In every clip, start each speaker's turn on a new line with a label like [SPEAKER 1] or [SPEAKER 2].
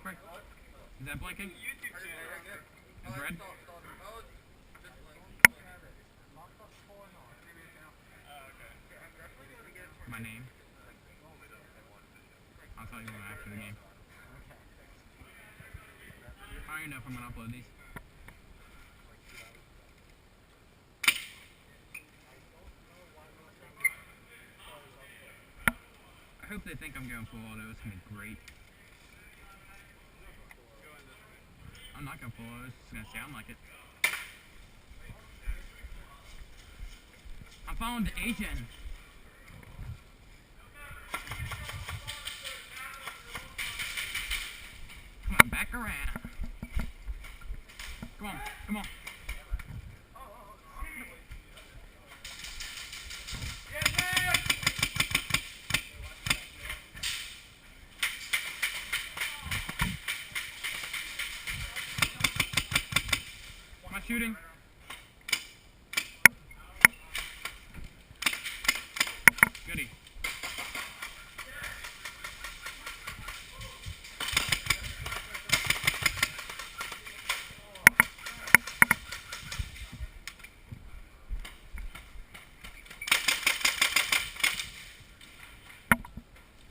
[SPEAKER 1] quick. Is that blinking? Is red? My name. I'll tell you when after the game. I don't even know if I'm gonna upload these. I hope they think I'm going full auto. It's gonna be great. I'm not going full auto. It's just gonna sound like it. I'm following the Asian. Come on, back around. Come on, come on. Am I shooting? Goody.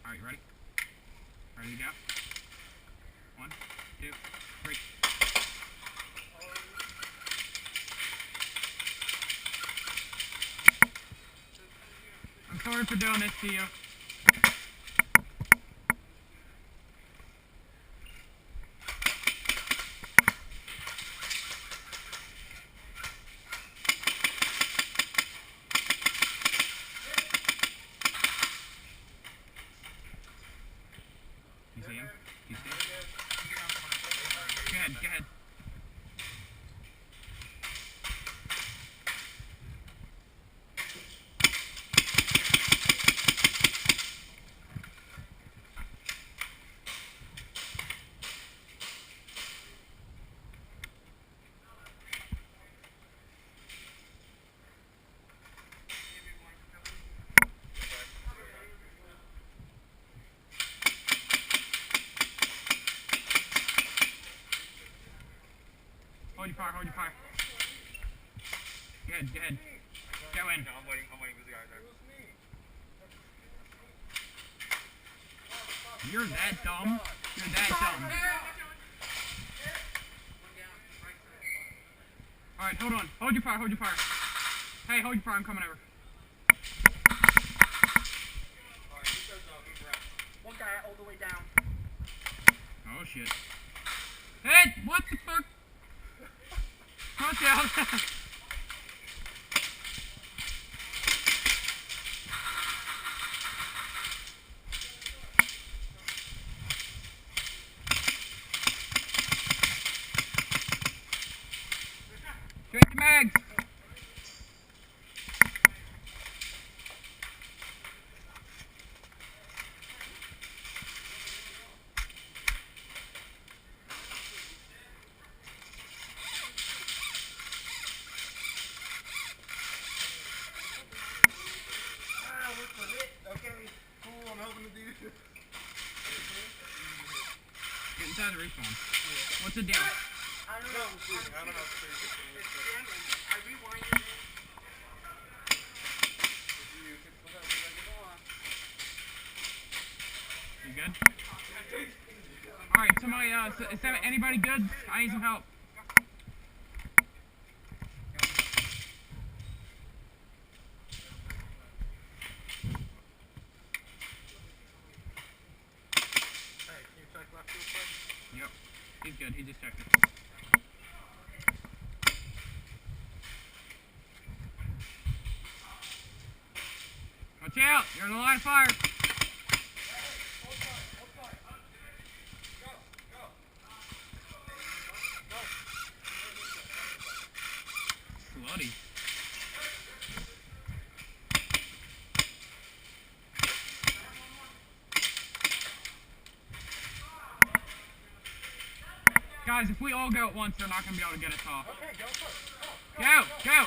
[SPEAKER 1] Alright, you ready? Ready to go? 1, 2, 3. I'm sorry for doing this to you. You see him? You see him? Go ahead, go ahead. Hold your fire, hold your fire. Good, good. Go in.
[SPEAKER 2] No, I'm waiting for the guy there.
[SPEAKER 1] You're that dumb. You're that dumb. Alright, hold on. Hold your fire, hold your fire. Hey, hold your fire, I'm coming over.
[SPEAKER 2] One guy all the way down.
[SPEAKER 1] Oh shit. Hey, what the fuck? Watch out. Straight to mags. Get inside the respawn. What's the deal?
[SPEAKER 2] I don't know. I don't know. I rewinded it.
[SPEAKER 1] You good? Alright, somebody, is that anybody good? I need some help. Yep, he's good. He just checked it. Watch out! You're in the line of fire! Bloody. Guys, if we all go at once, they're not going to be able to get us off.
[SPEAKER 2] Okay, go first.
[SPEAKER 1] Go! Go!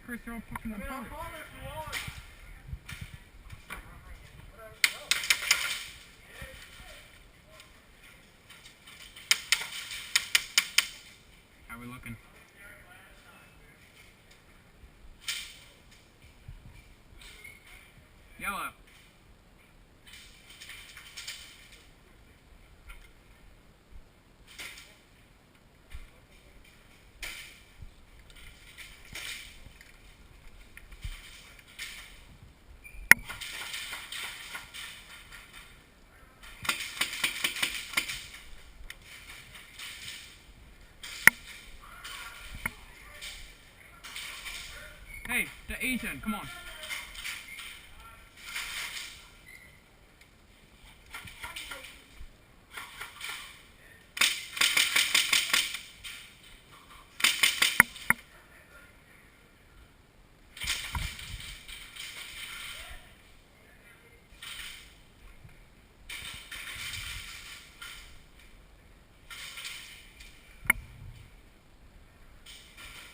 [SPEAKER 1] Christ, they're all fucking on fire. How are we looking? Yellow. Hey, the Asian, come on.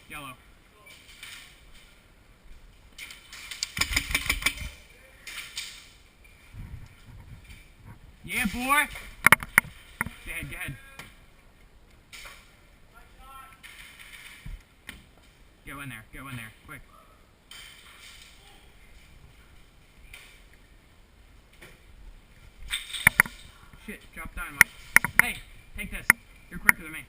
[SPEAKER 1] Yellow. Yeah, boy. Go ahead, go ahead. Go in there, quick. Shit, drop dynamite. Hey, take this. You're quicker than me.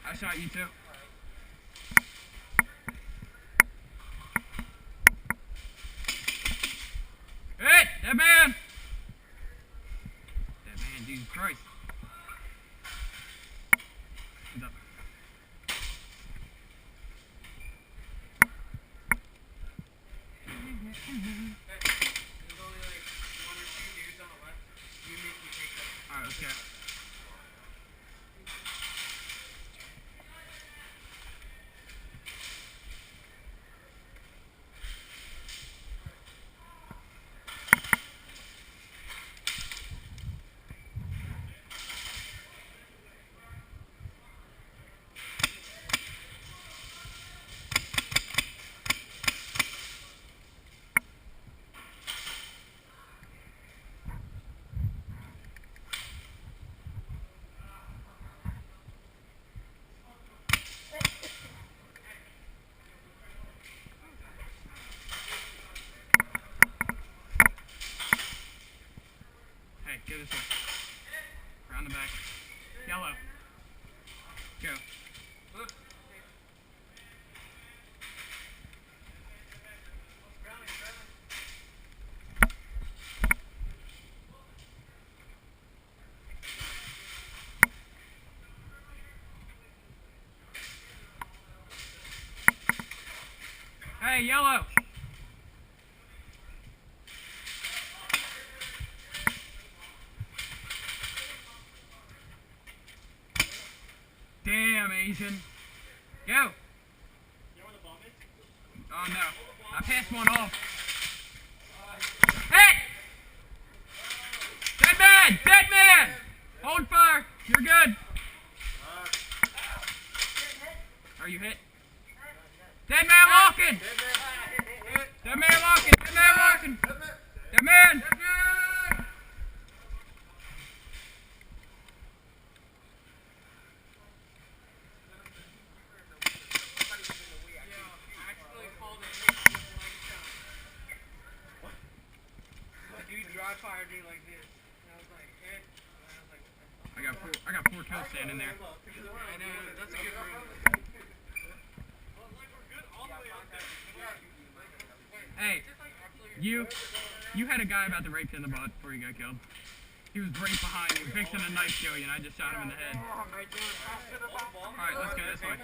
[SPEAKER 1] I shot you too. Hey, that man! That man, Jesus Christ. What's up?
[SPEAKER 2] There's only like 1 or 2 dudes on the left. You make me take that.
[SPEAKER 1] Alright, let's go. Hey, go this way. Around the back. Yellow. Go. Hey, yellow! Damn, Asian. Go!
[SPEAKER 2] You know where the bomb is?
[SPEAKER 1] Oh no. I passed one off. Hey! Dead man! Dead man! Hold fire! You're good! Are you hit? Dead man walking! Dead man walking! Dead man walking! Dead man!
[SPEAKER 2] Dry fired me like this. And I was like, eh. And I was like,
[SPEAKER 1] I got four kills standing there.
[SPEAKER 2] I know, that's a good room.
[SPEAKER 1] Hey, you had a guy about to rape you in the butt before you got killed. He was right behind you, fixing a knife kill you, and I just shot him in the head. Alright, let's go this way.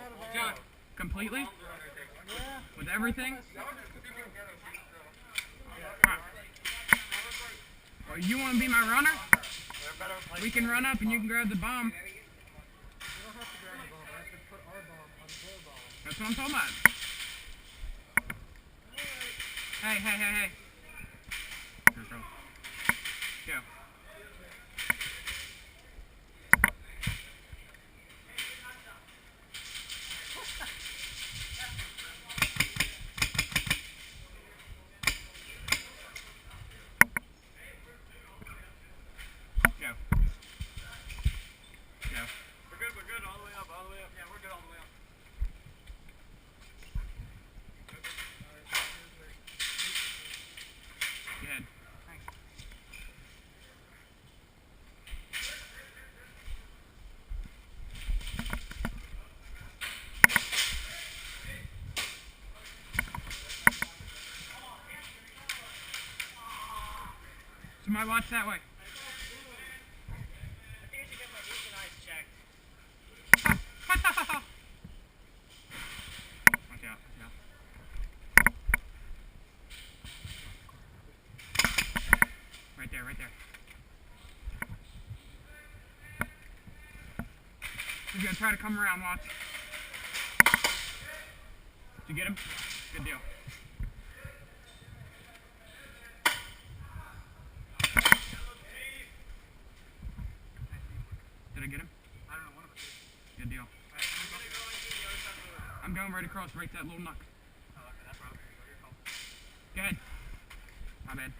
[SPEAKER 1] Completely? With everything? Well, you want to be my runner? We can run up and you can grab the bomb. That's what I'm talking about. Hey. Here, go. Go.
[SPEAKER 2] We're good, all the way up. Yeah, we're good all the way up.
[SPEAKER 1] Go ahead.
[SPEAKER 2] Thanks.
[SPEAKER 1] Somebody watch that way. Watch out. Right there. He's gonna try to come around, watch. Did you get him? Good deal. Did I get him?
[SPEAKER 2] I don't know, one of us.
[SPEAKER 1] Good deal. I'm going right across, right that little nook.
[SPEAKER 2] Oh, okay, that's wrong.
[SPEAKER 1] Go ahead. My bad.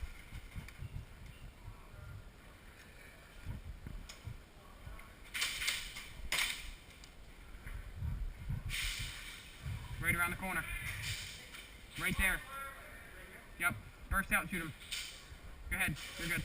[SPEAKER 1] Right around the corner. Right there. Yep. Burst out and shoot him. Go ahead. You're good.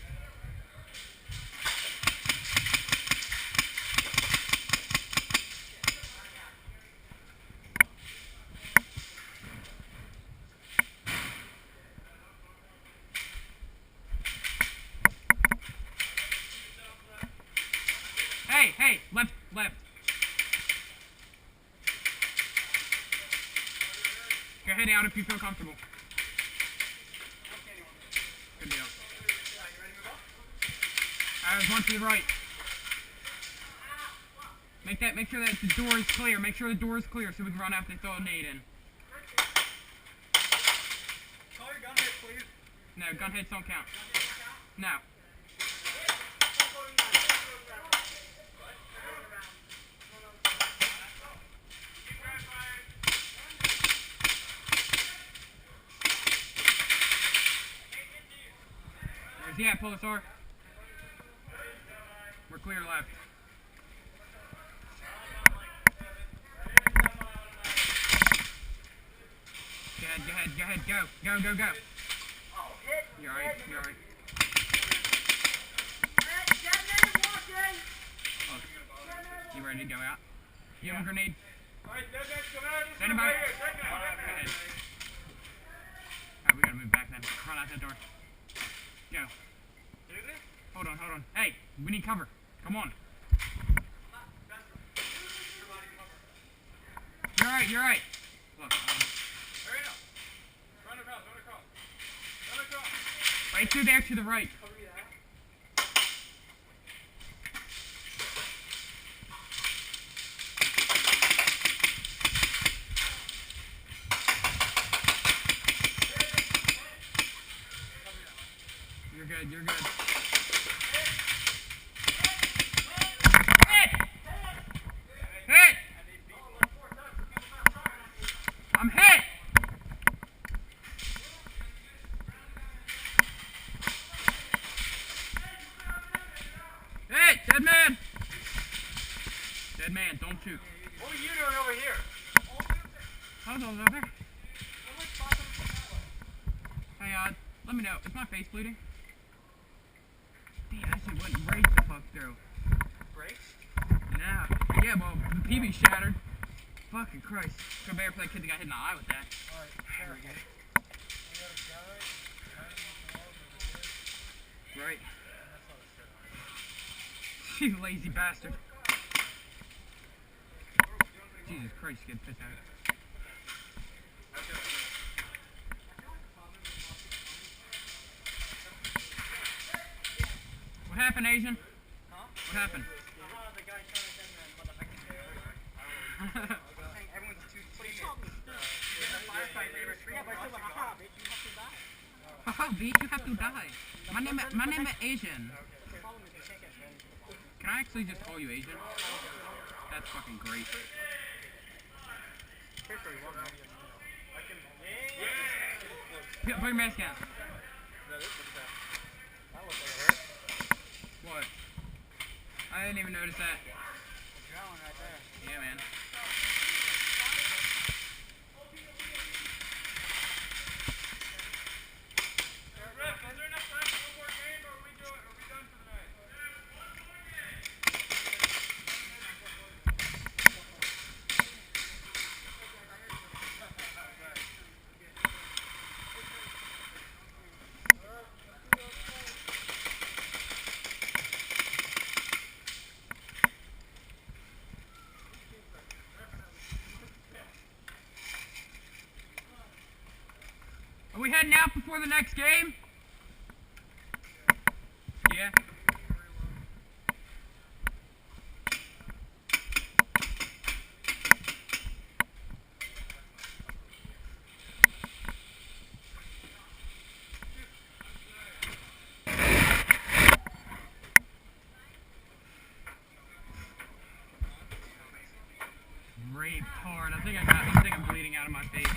[SPEAKER 1] Hey, left. Go ahead out if you feel comfortable. Good deal. There's one to the right. Make sure that the door is clear. Make sure the door is clear so we can run after they throw a nade in.
[SPEAKER 2] Call your gun hits, please.
[SPEAKER 1] No, gun hits don't count. No. Where's he at, Pulsar? We're clear left. Go ahead, go. Go. You're alright. Look, you ready to go out? You have a grenade? Send him back. Go ahead. Alright, we gotta move back then. Run out that door. Go. Hold on. Hey, we need cover. Come on. You're right. Look.
[SPEAKER 2] Hurry up. Run across.
[SPEAKER 1] Right through there to the right. You're good. Hit! I'm hit! Hey, dead man, don't shoot.
[SPEAKER 2] What are you doing over here?
[SPEAKER 1] Hold on, over there. Hey, let me know. Is my face bleeding? Damn, that shit went right the fuck through.
[SPEAKER 2] Brakes?
[SPEAKER 1] Yeah, well, the PB shattered. Fucking Christ. Come back for that kid that got hit in the eye with that.
[SPEAKER 2] Alright,
[SPEAKER 1] Right. You lazy bastard. Jesus Christ, get pissed out. What happened, Asian?
[SPEAKER 2] Huh?
[SPEAKER 1] What happened?
[SPEAKER 2] The guy shot us in the motherfucking everyone's too
[SPEAKER 1] Haha, bitch, you have to die. My name is Asian. Can I actually just call you Asian? That's fucking great. Yeah, put your mask on. What? I didn't even notice that. Yeah, man. Are we heading out before the next game? Yeah. Raped hard. I think I'm bleeding out of my face.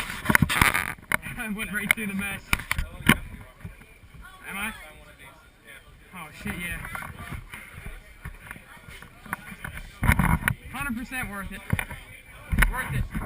[SPEAKER 1] I went right through the mesh. Am I? Oh shit, yeah. 100% worth it. Worth it.